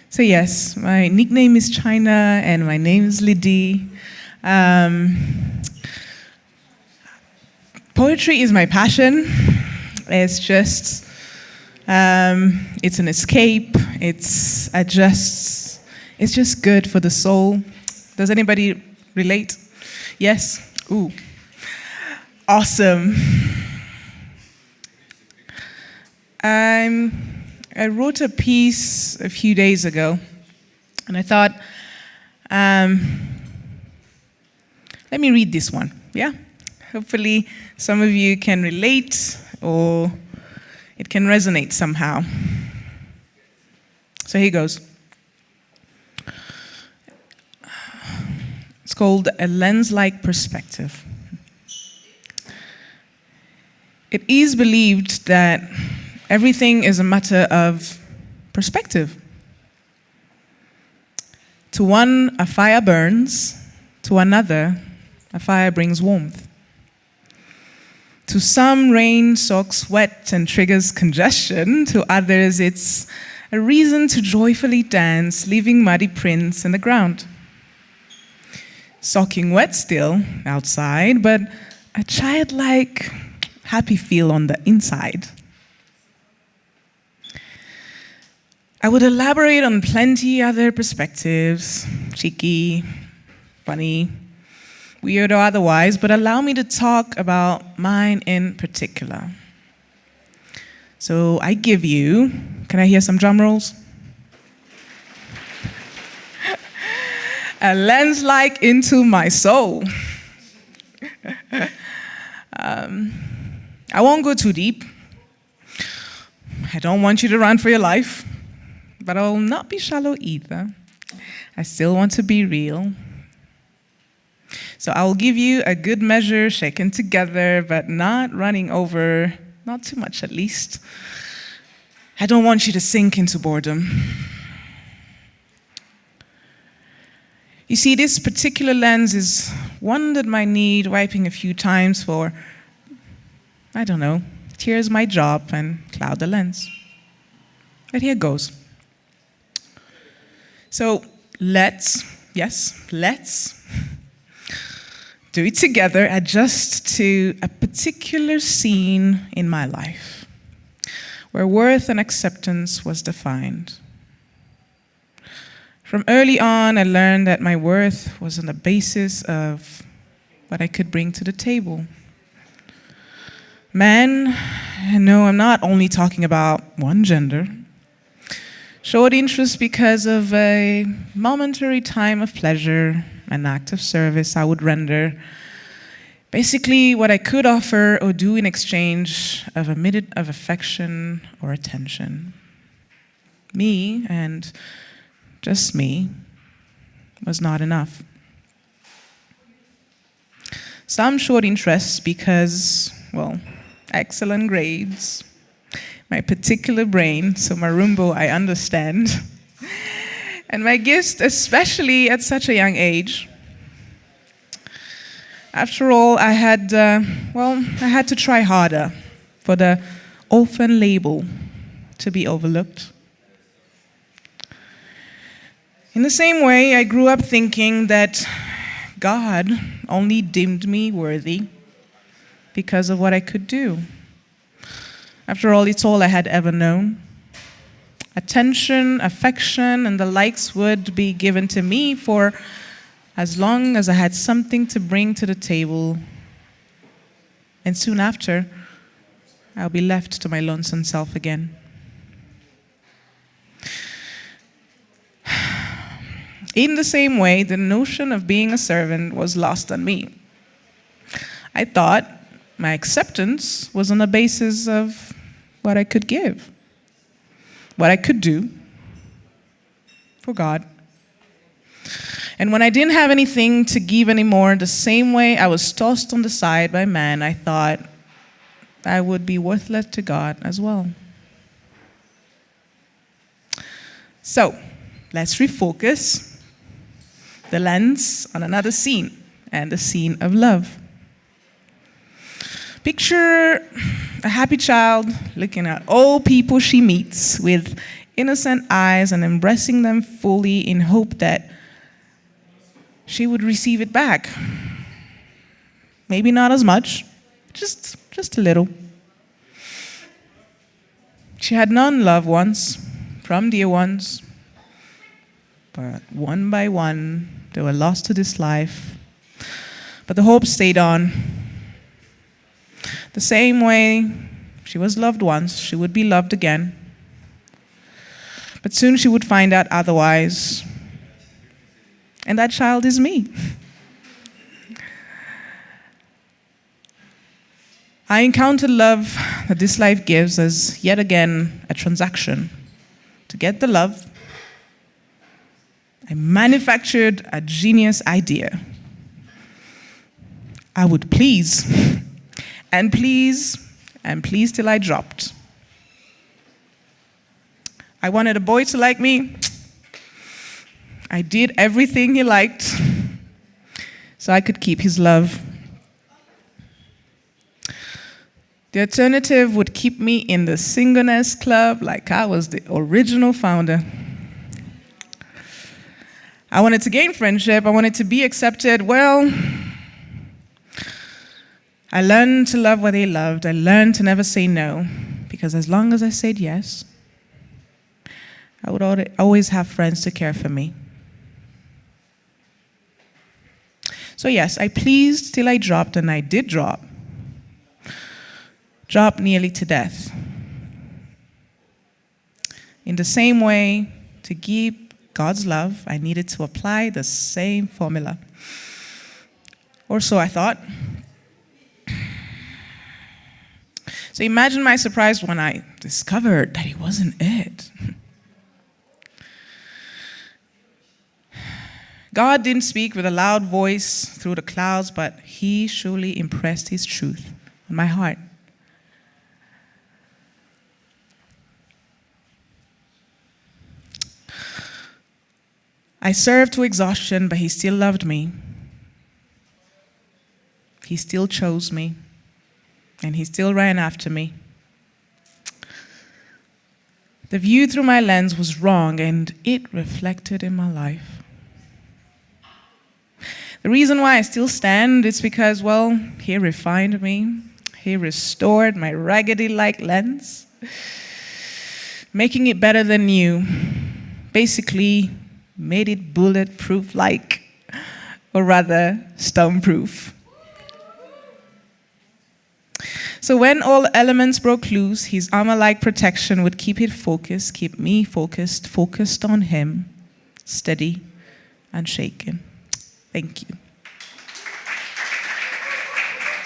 So yes, my nickname is China and my name is Lydie. Poetry is my passion. It's just, it's an escape. It's just good for the soul. Does anybody relate? Yes? Ooh. Awesome. I wrote a piece a few days ago, and I thought, let me read this one, yeah? Hopefully some of you can relate, or it can resonate somehow. So here goes. It's called A Lens-Like Perspective. It is believed that everything is a matter of perspective. To one, a fire burns. To another, a fire brings warmth. To some, rain soaks wet and triggers congestion. To others, it's a reason to joyfully dance, leaving muddy prints in the ground. Soaking wet still outside, but a childlike, happy feel on the inside. I would elaborate on plenty other perspectives, cheeky, funny, weird or otherwise, but allow me to talk about mine in particular. So I give you, can I hear some drum rolls? A lens-like into my soul. I won't go too deep. I don't want you to run for your life. But I will not be shallow either. I still want to be real. So I will give you a good measure, shaken together, but not running over, not too much at least. I don't want you to sink into boredom. You see, this particular lens is one that might need wiping a few times for, I don't know, tears might drop and cloud the lens. But here goes. So let's do it together, adjust to a particular scene in my life where worth and acceptance was defined. From early on, I learned that my worth was on the basis of what I could bring to the table. Men, no, I'm not only talking about one gender, showed interest because of a momentary time of pleasure, an act of service I would render. Basically, what I could offer or do in exchange of a minute of affection or attention. Me, and just me, was not enough. Some showed interest because, well, excellent grades, my particular brain, so Marumbo, I understand, and my gifts, especially at such a young age. After all, I had to try harder for the orphan label to be overlooked. In the same way, I grew up thinking that God only deemed me worthy because of what I could do. After all, it's all I had ever known. Attention, affection, and the likes would be given to me for as long as I had something to bring to the table. And soon after, I'll be left to my lonesome self again. In the same way, the notion of being a servant was lost on me. I thought my acceptance was on the basis of what I could give, what I could do for God. And when I didn't have anything to give anymore, the same way I was tossed on the side by man, I thought I would be worthless to God as well. So, let's refocus the lens on another scene, and the scene of love. Picture a happy child looking at all people she meets with innocent eyes and embracing them fully in hope that she would receive it back. Maybe not as much, just a little. She had none loved ones from dear ones, but one by one, they were lost to this life. But the hope stayed on. The same way she was loved once, she would be loved again. But soon she would find out otherwise. And that child is me. I encountered love that this life gives as yet again a transaction. To get the love, I manufactured a genius idea. I would please, and please, and please till I dropped. I wanted a boy to like me. I did everything he liked so I could keep his love. The alternative would keep me in the singleness club like I was the original founder. I wanted to gain friendship. I wanted to be accepted. Well, I learned to love what they loved. I learned to never say no, because as long as I said yes, I would always have friends to care for me. So yes, I pleased till I dropped, and I did drop. Dropped nearly to death. In the same way, to keep God's love, I needed to apply the same formula. Or so I thought. So imagine my surprise when I discovered that it wasn't it. God didn't speak with a loud voice through the clouds, but He surely impressed His truth on my heart. I served to exhaustion, but He still loved me. He still chose me, and He still ran after me. The view through my lens was wrong, and it reflected in my life. The reason why I still stand is because, well, He refined me. He restored my raggedy-like lens, making it better than new. Basically, made it bulletproof-like, or rather, stone-proof. So when all elements broke loose, His armor-like protection would keep it focused, keep me focused on Him, steady, unshaken. Thank you.